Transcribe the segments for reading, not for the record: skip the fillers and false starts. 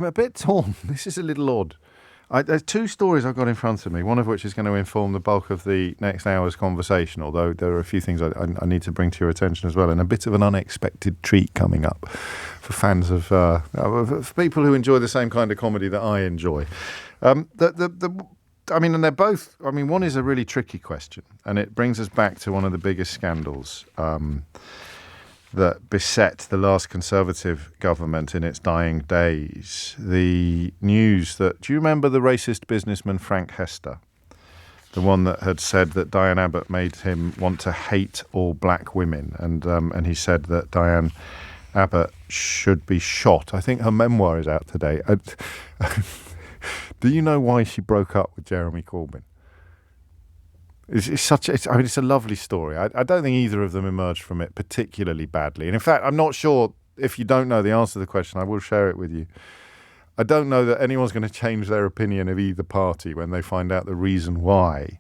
a bit torn. This is a little odd. There's two stories I've got in front of me, one of which is going to inform the bulk of the next hour's conversation, although there are a few things I need to bring to your attention as well, and a bit of an unexpected treat coming up for fans of people who enjoy the same kind of comedy that I enjoy. And they're both, one is a really tricky question, and it brings us back to one of the biggest scandals that beset the last Conservative government in its dying days. The news that, do you remember the racist businessman Frank Hester? The one that had said that Diane Abbott made him want to hate all black women. And he said that Diane Abbott should be shot. I think her memoir is out today. Do you know why she broke up with Jeremy Corbyn? It's a lovely story. I don't think either of them emerged from it particularly badly. And in fact, I'm not sure, if you don't know the answer to the question, I will share it with you. I don't know that anyone's going to change their opinion of either party when they find out the reason why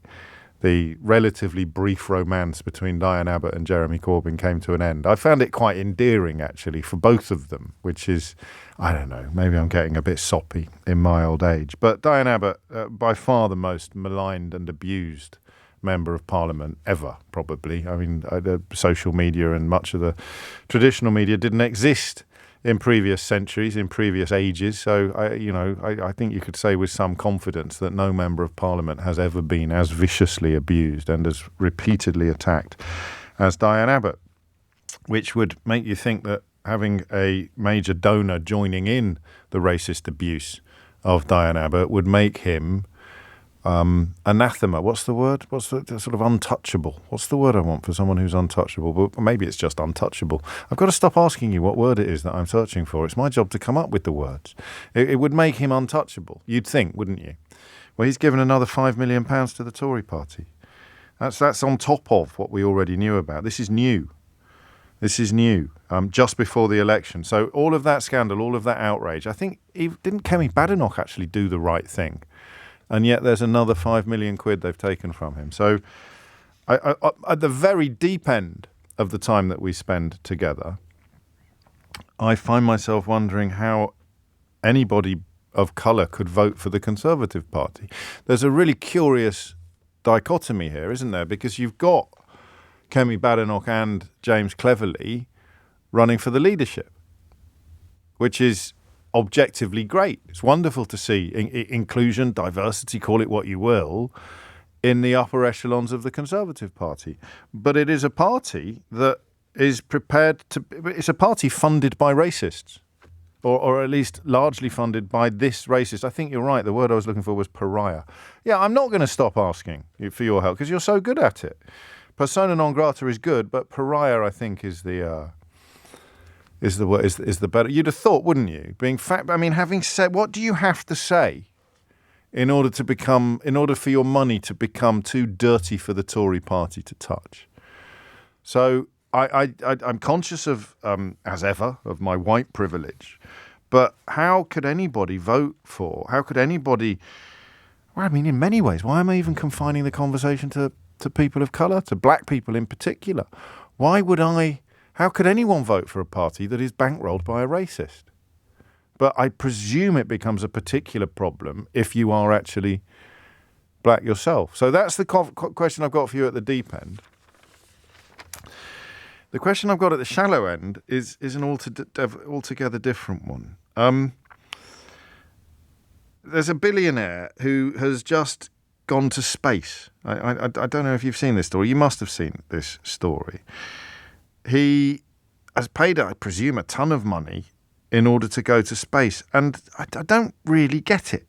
the relatively brief romance between Diane Abbott and Jeremy Corbyn came to an end. I found it quite endearing, actually, for both of them, which is, I don't know, maybe I'm getting a bit soppy in my old age. But Diane Abbott, by far the most maligned and abused member of Parliament ever, probably. The social media and much of the traditional media didn't exist in previous centuries, in previous ages. So, I think you could say with some confidence that no member of Parliament has ever been as viciously abused and as repeatedly attacked as Diane Abbott, which would make you think that having a major donor joining in the racist abuse of Diane Abbott would make him anathema. What's the word? What's the sort of untouchable? What's the word I want for someone who's untouchable? But maybe it's just untouchable. I've got to stop asking you what word it is that I'm searching for. It's my job to come up with the words. It would make him untouchable. You'd think, wouldn't you? Well, he's given another £5 million to the Tory Party. That's on top of what we already knew about. This is new. Just before the election. So all of that scandal, all of that outrage. I think, didn't Kemi Badenoch actually do the right thing? And yet there's another £5 million they've taken from him. So at the very deep end of the time that we spend together, I find myself wondering how anybody of colour could vote for the Conservative Party. There's a really curious dichotomy here, isn't there? Because you've got Kemi Badenoch and James Cleverly running for the leadership, which is objectively great. It's wonderful to see inclusion, diversity, call it what you will, in the upper echelons of the Conservative Party. But it is a party that is it's a party funded by racists, or at least largely funded by this racist. I think you're right. The word I was looking for was pariah. Yeah, I'm not going to stop asking you for your help because you're so good at it. Persona non grata is good, but pariah, I think, is the better. You'd have thought, wouldn't you? Having said, what do you have to say in order for your money to become too dirty for the Tory Party to touch? So I'm conscious of, as ever, of my white privilege. But how could anybody vote for? How could anybody? Well, in many ways, why am I even confining the conversation to people of colour, to black people in particular? How could anyone vote for a party that is bankrolled by a racist? But I presume it becomes a particular problem if you are actually black yourself. So that's the question I've got for you at the deep end. The question I've got at the shallow end is an altogether different one. There's a billionaire who has just gone to space. I don't know if you've seen this story. You must have seen this story. He has paid, I presume, a ton of money in order to go to space. And I don't really get it.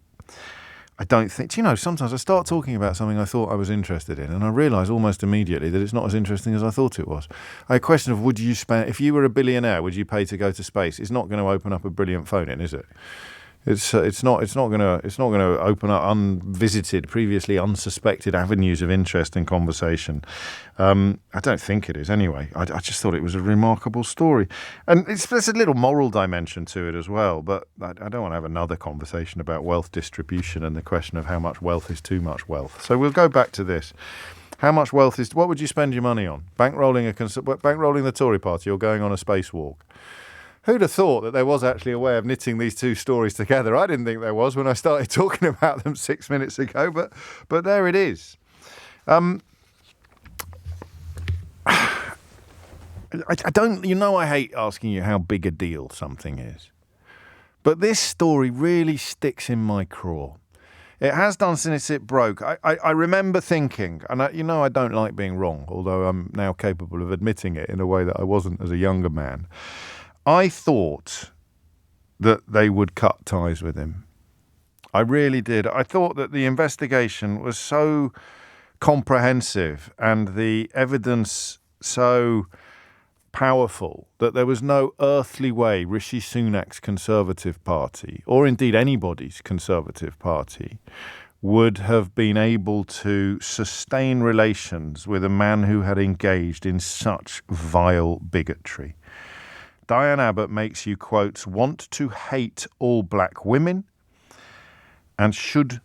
I don't think, sometimes I start talking about something I thought I was interested in and I realise almost immediately that it's not as interesting as I thought it was. A question of if you were a billionaire, would you pay to go to space? It's not going to open up a brilliant phone in, is it? It's not going to open up unvisited, previously unsuspected avenues of interest and conversation. I don't think it is anyway. I just thought it was a remarkable story, and there's a little moral dimension to it as well. But I don't want to have another conversation about wealth distribution and the question of how much wealth is too much wealth. So we'll go back to this. How much wealth is? What would you spend your money on? Bankrolling the Tory Party or going on a spacewalk? Who'd have thought that there was actually a way of knitting these two stories together? I didn't think there was when I started talking about them 6 minutes ago, but there it is. I hate asking you how big a deal something is. But this story really sticks in my craw. It has done since it broke. I remember thinking, and I don't like being wrong, although I'm now capable of admitting it in a way that I wasn't as a younger man. I thought that they would cut ties with him. I really did. I thought that the investigation was so comprehensive and the evidence so powerful that there was no earthly way Rishi Sunak's Conservative Party, or indeed anybody's Conservative Party, would have been able to sustain relations with a man who had engaged in such vile bigotry. Diane Abbott makes you, quote, want to hate all black women and should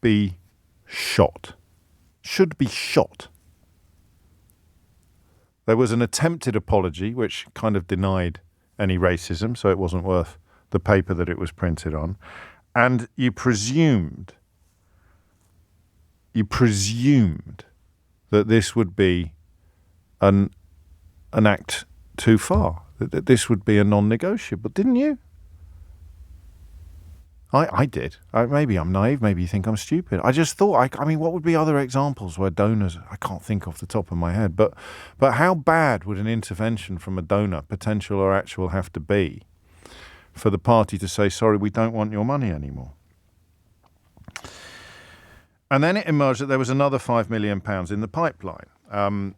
be shot. Should be shot. There was an attempted apology, which kind of denied any racism, so it wasn't worth the paper that it was printed on. And you presumed that this would be an act too far, that this would be a non-negotiable, didn't you? I did. Maybe I'm naive. Maybe you think I'm stupid. I just thought, what would be other examples where donors, I can't think off the top of my head, but how bad would an intervention from a donor, potential or actual, have to be for the party to say, sorry, we don't want your money anymore? And then it emerged that there was another £5 million in the pipeline, and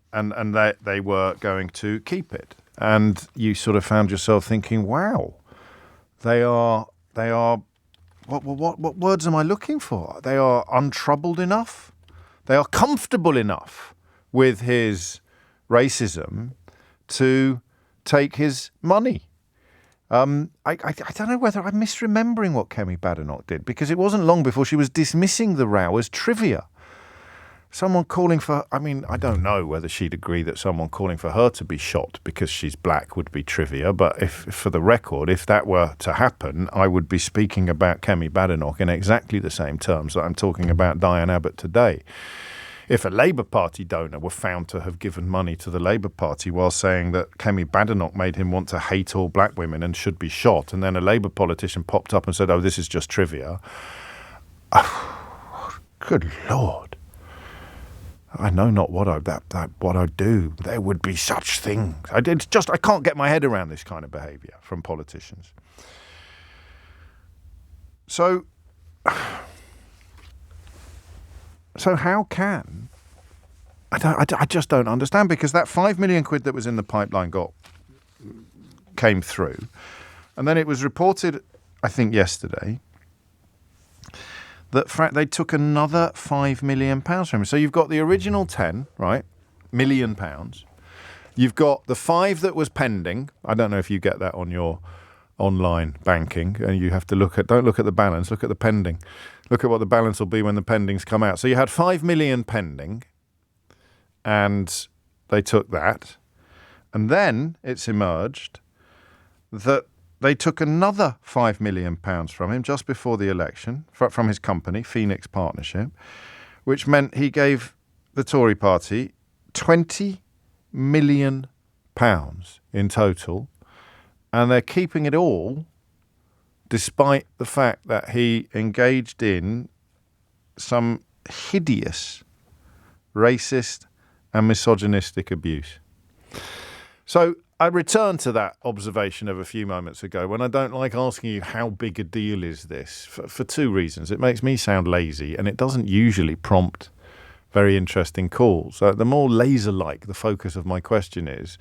they were going to keep it. And you sort of found yourself thinking, wow, they are. What words am I looking for? They are untroubled enough. They are comfortable enough with his racism to take his money. I don't know whether I'm misremembering what Kemi Badenoch did, because it wasn't long before she was dismissing the row as trivia. Someone calling for, I don't know whether she'd agree that someone calling for her to be shot because she's black would be trivia, but if, for the record, if that were to happen, I would be speaking about Kemi Badenoch in exactly the same terms that I'm talking about Diane Abbott today. If a Labour Party donor were found to have given money to the Labour Party while saying that Kemi Badenoch made him want to hate all black women and should be shot, and then a Labour politician popped up and said, oh, this is just trivia. Oh, good Lord. I know not what I'd do. There would be such things. I can't get my head around this kind of behaviour from politicians. So how can I just don't understand, because that £5 million that was in the pipeline came through, and then it was reported, I think yesterday, that they took another £5 million from him. So you've got the original 10, right, £1 million. You've got the 5 that was pending. I don't know if you get that on your online banking, and you have to don't look at the balance, look at the pending. Look at what the balance will be when the pendings come out. So you had £5 million pending, and they took that. And then it's emerged that they took another £5 million from him just before the election, from his company, Phoenix Partnership, which meant he gave the Tory Party £20 million in total, and they're keeping it all despite the fact that he engaged in some hideous racist and misogynistic abuse. So I return to that observation of a few moments ago when I don't like asking you how big a deal is this, for two reasons. It makes me sound lazy, and it doesn't usually prompt very interesting calls. The more laser-like the focus of my question is,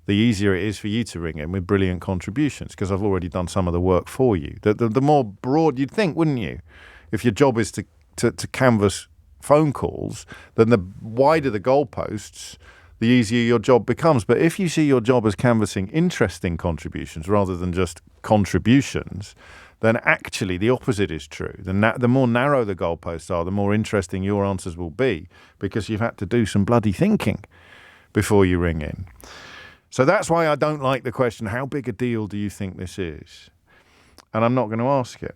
the easier it is for you to ring in with brilliant contributions, because I've already done some of the work for you. The more broad you'd think, wouldn't you? If your job is to canvass phone calls, then the wider the goalposts, the easier your job becomes. But if you see your job as canvassing interesting contributions rather than just contributions, then actually the opposite is true. The more narrow the goalposts are, the more interesting your answers will be, because you've had to do some bloody thinking before you ring in. So that's why I don't like the question, how big a deal do you think this is? And I'm not going to ask it.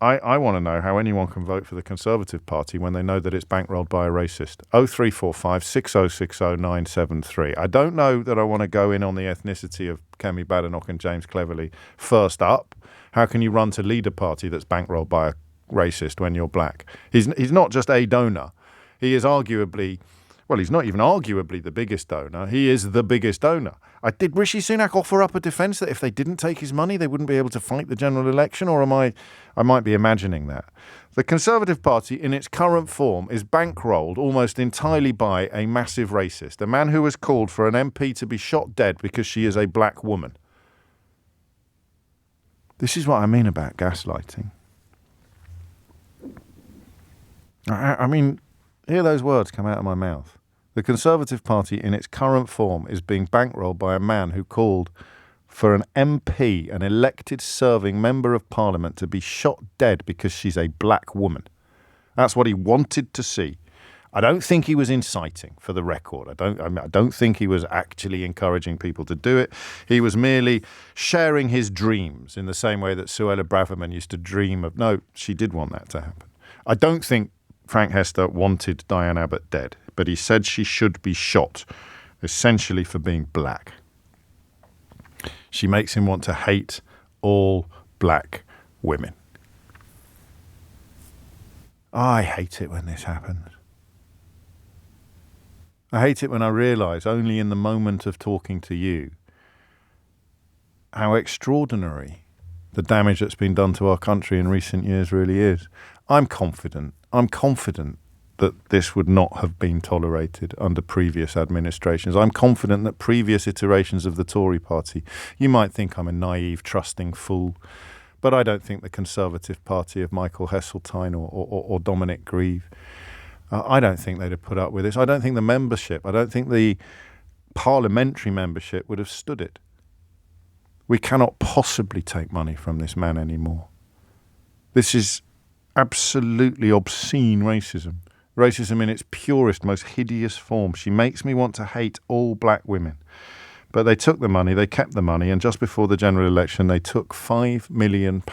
I want to know how anyone can vote for the Conservative Party when they know that it's bankrolled by a racist. 0345 6060 973. I don't know that I want to go in on the ethnicity of Kemi Badenoch and James Cleverly first up. How can you run to lead a party that's bankrolled by a racist when you're black? He's not just a donor. He is arguably, well, he's not even arguably the biggest donor. He is the biggest donor. Did Rishi Sunak offer up a defence that if they didn't take his money, they wouldn't be able to fight the general election? Or I might be imagining that. The Conservative Party, in its current form, is bankrolled almost entirely by a massive racist, a man who has called for an MP to be shot dead because she is a black woman. This is what I mean about gaslighting. I mean, hear those words come out of my mouth. The Conservative Party, in its current form, is being bankrolled by a man who called for an MP, an elected serving member of Parliament, to be shot dead because she's a black woman. That's what he wanted to see. I don't think he was inciting, for the record. I don't think he was actually encouraging people to do it. He was merely sharing his dreams in the same way that Suella Braverman used to dream of. No, she did want that to happen. I don't think Frank Hester wanted Diane Abbott dead, but he said she should be shot, essentially for being black. She makes him want to hate all black women. I hate it when this happens. I hate it when I realise, only in the moment of talking to you, how extraordinary the damage that's been done to our country in recent years really is. I'm confident that this would not have been tolerated under previous administrations. I'm confident that previous iterations of the Tory Party, you might think I'm a naive, trusting fool, but I don't think the Conservative Party of Michael Heseltine or Dominic Grieve, I don't think they'd have put up with this. I don't think the membership, I don't think the parliamentary membership would have stood it. We cannot possibly take money from this man anymore. This is absolutely obscene racism. Racism in its purest, most hideous form. She makes me want to hate all black women. But they took the money, they kept the money, and just before the general election, they took £5 million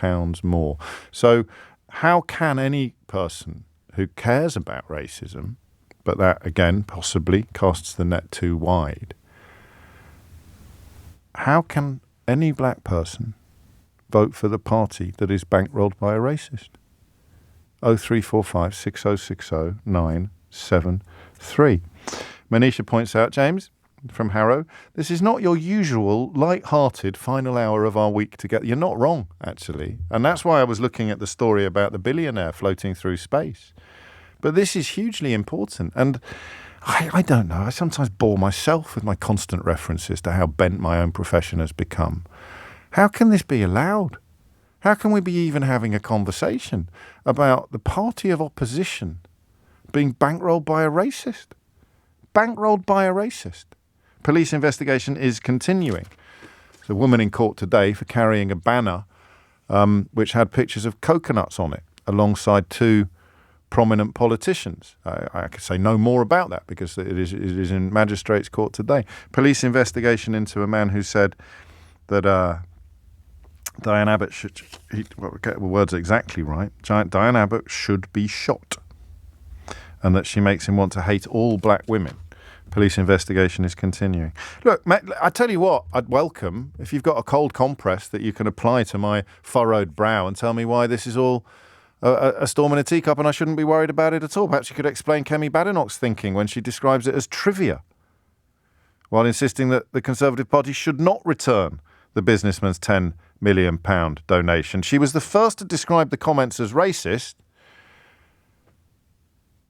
more. So how can any person who cares about racism, but that, again, possibly casts the net too wide, how can any black person vote for the party that is bankrolled by a racist? 0345 6060 973. Manisha points out, James, from Harrow, this is not your usual light-hearted final hour of our week together. You're not wrong, actually. And that's why I was looking at the story about the billionaire floating through space. But this is hugely important. And I don't know. I sometimes bore myself with my constant references to how bent my own profession has become. How can this be allowed? How can we be even having a conversation about the party of opposition being bankrolled by a racist? Bankrolled by a racist. Police investigation is continuing. There's a woman in court today for carrying a banner which had pictures of coconuts on it alongside two prominent politicians. I could say no more about that because it is in magistrate's court today. Police investigation into a man who said that Diane Abbott should, get the words exactly right, Diane Abbott should be shot, and that she makes him want to hate all black women. Police investigation is continuing. Look, mate, I tell you what, I'd welcome if you've got a cold compress that you can apply to my furrowed brow and tell me why this is all a storm in a teacup and I shouldn't be worried about it at all. Perhaps you could explain Kemi Badenoch's thinking when she describes it as trivia, while insisting that the Conservative Party should not return the businessman's £10 million donation. She was the first to describe the comments as racist,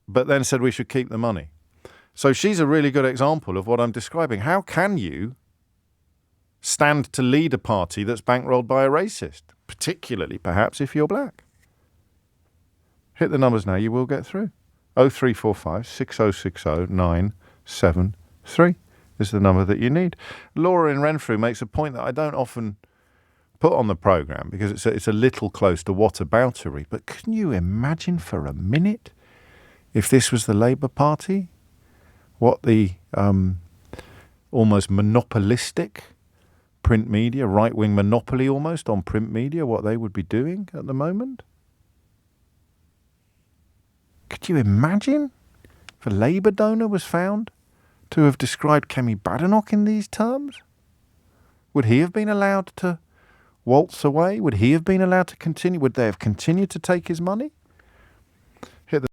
but then said we should keep the money. So she's a really good example of what I'm describing. How can you stand to lead a party that's bankrolled by a racist, particularly perhaps if you're black? Hit the numbers now, you will get through. 0345 6060 973 is the number that you need. Laura in Renfrew makes a point that I don't often put on the programme because it's a little close to whataboutery. But can you imagine for a minute if this was the Labour Party? What the almost monopolistic print media, right-wing monopoly almost on print media, what they would be doing at the moment? Could you imagine if a Labour donor was found to have described Kemi Badenoch in these terms? Would he have been allowed to waltz away? Would he have been allowed to continue? Would they have continued to take his money? Hit the